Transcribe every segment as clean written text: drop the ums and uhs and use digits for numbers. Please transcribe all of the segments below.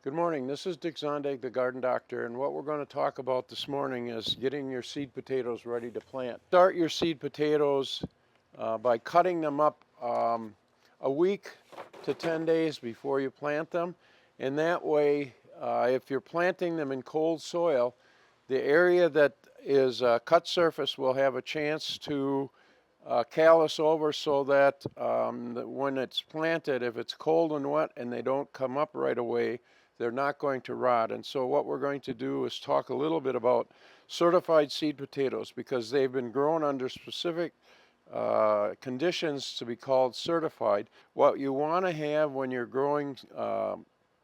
Good morning. This is Dick Zondag, the Garden Doctor, and what we're going to talk about this morning is getting your seed potatoes ready to plant. Start your seed potatoes by cutting them up a week to 10 days before you plant them, and that way, if you're planting them in cold soil, the area that is cut surface will have a chance to callus over so that when it's planted, if it's cold and wet and they don't come up right away, they're not going to rot. And so what we're going to do is talk a little bit about certified seed potatoes, because they've been grown under specific conditions to be called certified. What you want to have when you're growing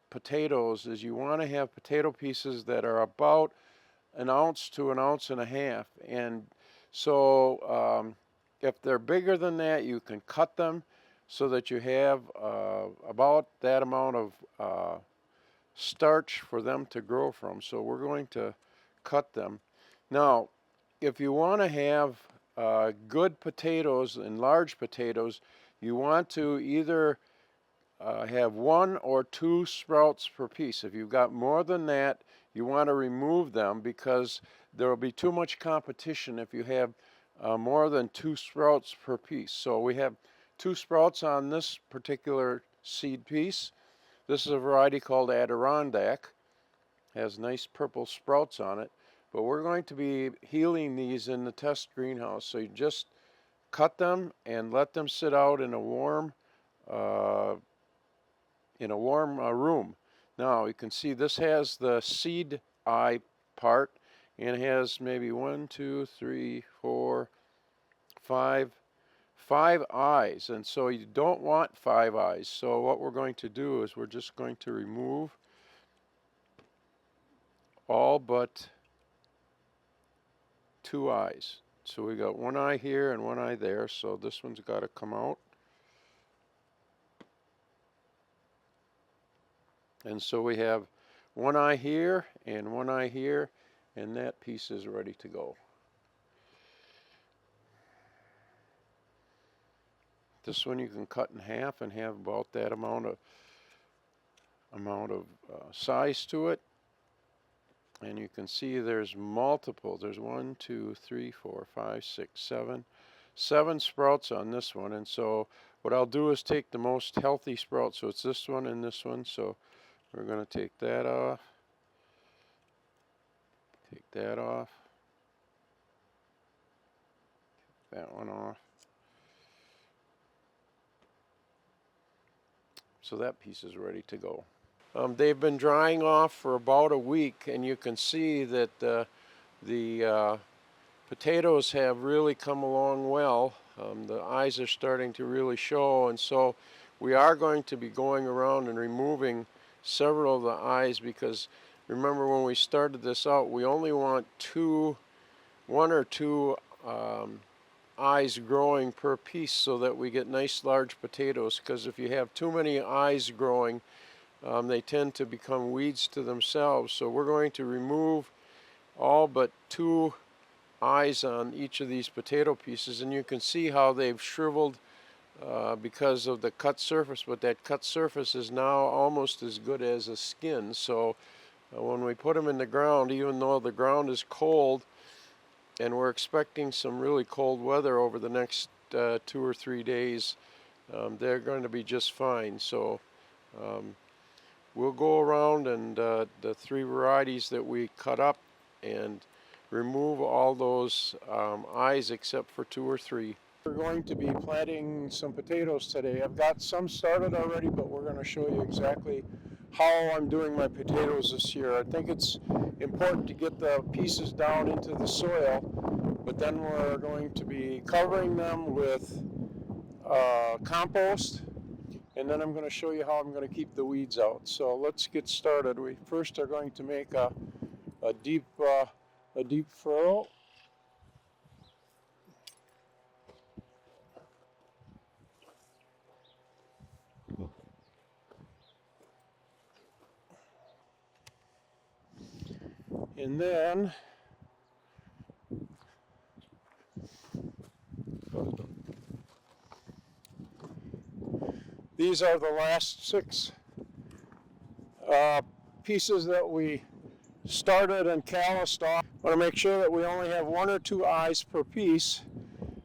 potatoes is you want to have potato pieces that are about an ounce to an ounce and a half. And so if they're bigger than that, you can cut them so that you have about that amount of starch for them to grow from. So we're going to cut them. Now, if you want to have good potatoes and large potatoes, you want to either have one or two sprouts per piece. If you've got more than that, you want to remove them because there will be too much competition if you have more than two sprouts per piece. So we have two sprouts on this particular seed piece. This is a variety called Adirondack. Has nice purple sprouts on it, but we're going to be healing these in the test greenhouse. So you just cut them and let them sit out in a warm room. Now you can see this has the seed eye part, and it has maybe 1, 2, 3, 4, 5 eyes, and so you don't want 5 eyes. So what we're going to do is we're just going to remove all but 2 eyes. So we got 1 eye here and 1 eye there, so this one's got to come out. And so we have 1 eye here and 1 eye here, and that piece is ready to go. This one you can cut in half and have about that amount of size to it. And you can see there's multiple. There's 1, 2, 3, 4, 5, 6, 7 sprouts on this one. And so what I'll do is take the most healthy sprout. So it's this one and this one. So we're going to take that off. Take that off. Take that one off. So that piece is ready to go. They've been drying off for about a week, and you can see that the potatoes have really come along well. The eyes are starting to really show, and so we are going to be going around and removing several of the eyes, because remember when we started this out, we only want 1 or 2 eyes growing per piece so that we get nice large potatoes, because if you have too many eyes growing, they tend to become weeds to themselves. So we're going to remove all but 2 eyes on each of these potato pieces, and you can see how they've shriveled because of the cut surface, but that cut surface is now almost as good as a skin. So when we put them in the ground, even though the ground is cold, and we're expecting some really cold weather over the next 2 or 3 days, they're going to be just fine. So we'll go around and the 3 varieties that we cut up and remove all those eyes except for 2 or 3. We're going to be planting some potatoes today. I've got some started already, but we're going to show you exactly how I'm doing my potatoes this year. I think it's important to get the pieces down into the soil, but then we're going to be covering them with compost, and then I'm going to show you how I'm going to keep the weeds out. So let's get started. We first are going to make a deep furrow. And then these are the last 6 pieces that we started and calloused off. I want to make sure that we only have 1 or 2 eyes per piece,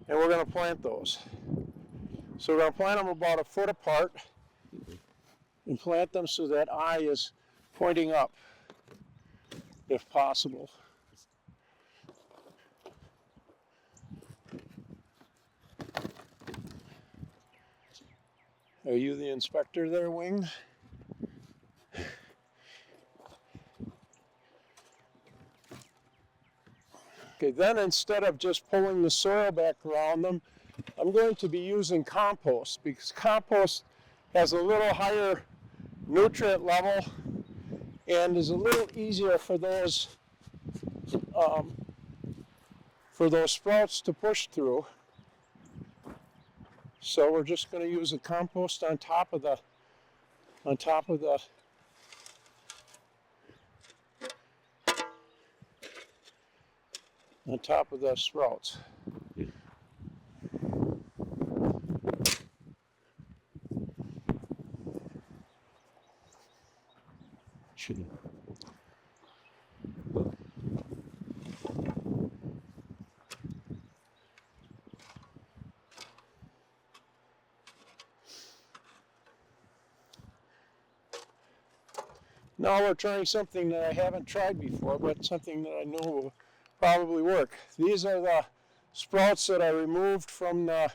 and we're going to plant those. So we're going to plant them about 1 foot apart and plant them so that eye is pointing up, if possible. Are you the inspector there, Wing? Okay, then instead of just pulling the soil back around them, I'm going to be using compost, because compost has a little higher nutrient level and is a little easier for those sprouts to push through. So we're just going to use the compost on top of the sprouts. Now we're trying something that I haven't tried before, but something that I know will probably work. These are the sprouts that I removed from the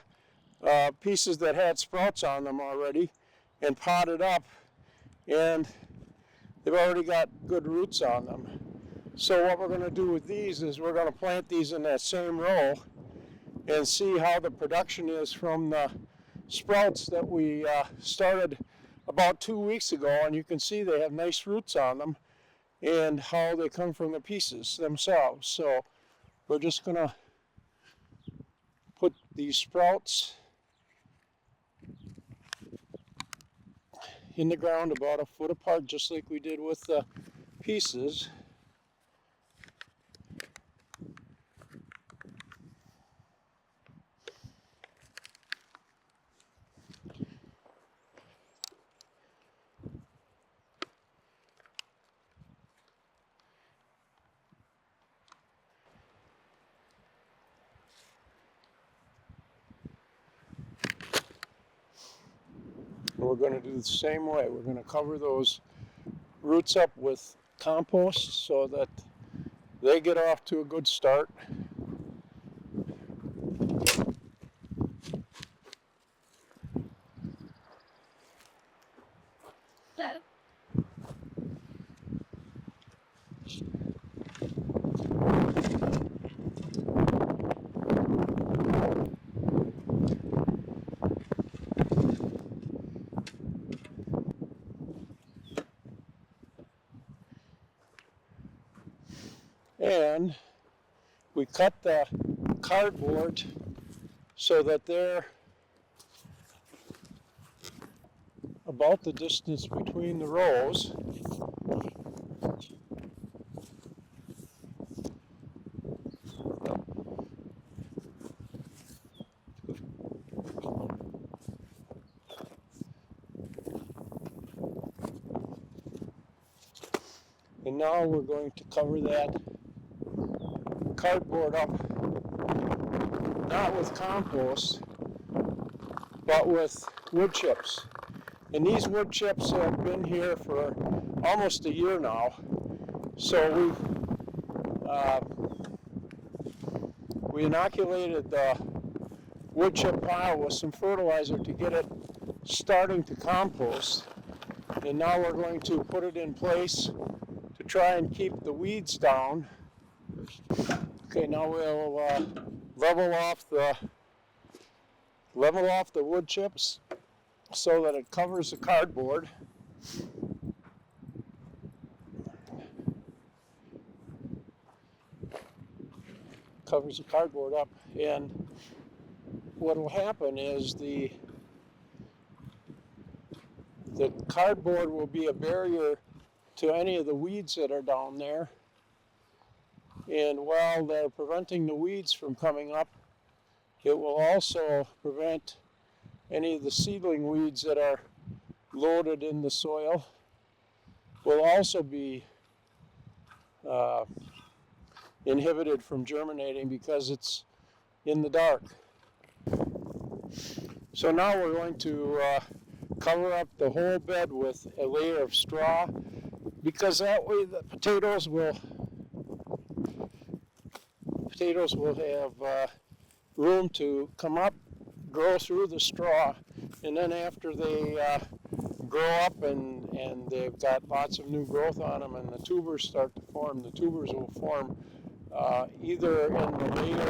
pieces that had sprouts on them already and potted up, and they've already got good roots on them. So what we're going to do with these is we're going to plant these in that same row and see how the production is from the sprouts that we started about 2 weeks ago, and you can see they have nice roots on them and how they come from the pieces themselves. So we're just going to put these sprouts in the ground about 1 foot apart, just like we did with the pieces. And we're going to do the same way. We're going to cover those roots up with compost so that they get off to a good start. And we cut the cardboard so that they're about the distance between the rows. And now we're going to cover that cardboard up, not with compost, but with wood chips. And these wood chips have been here for almost a year now. So we inoculated the wood chip pile with some fertilizer to get it starting to compost. And now we're going to put it in place to try and keep the weeds down. Okay, now we'll level off the wood chips so that it covers the cardboard. Covers the cardboard up, and what will happen is the cardboard will be a barrier to any of the weeds that are down there. And while they're preventing the weeds from coming up, it will also prevent any of the seedling weeds that are loaded in the soil will also be inhibited from germinating because it's in the dark. So now we're going to cover up the whole bed with a layer of straw, because that way the potatoes will have room to come up, grow through the straw, and then after they grow up and they've got lots of new growth on them and the tubers start to form, the tubers will form either in the layer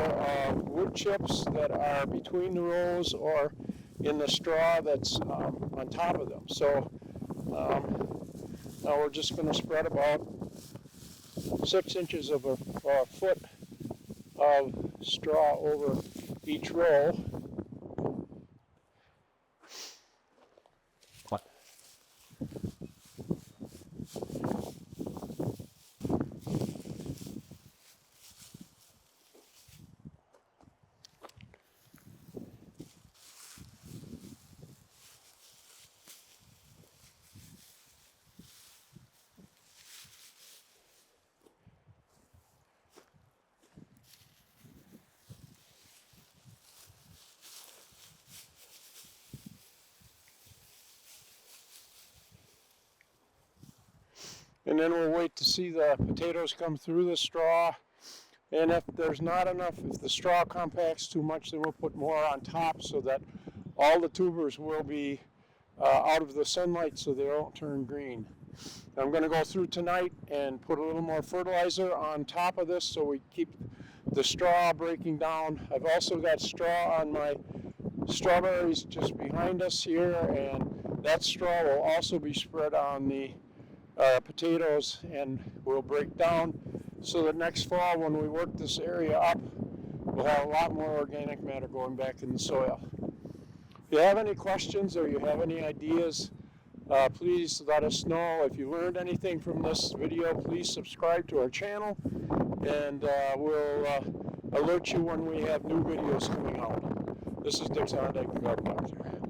of wood chips that are between the rows or in the straw that's on top of them. So now we're just going to spread about 6 inches of a foot of straw over each row. And then we'll wait to see the potatoes come through the straw. And if there's not enough, if the straw compacts too much, then we'll put more on top so that all the tubers will be out of the sunlight so they don't turn green. I'm going to go through tonight and put a little more fertilizer on top of this so we keep the straw breaking down. I've also got straw on my strawberries just behind us here, and that straw will also be spread on the potatoes and will break down so that next fall when we work this area up, we'll have a lot more organic matter going back in the soil. If you have any questions or you have any ideas, please let us know. If you learned anything from this video, please subscribe to our channel, and we'll alert you when we have new videos coming out. This is Jungseed, the Garden Doctor.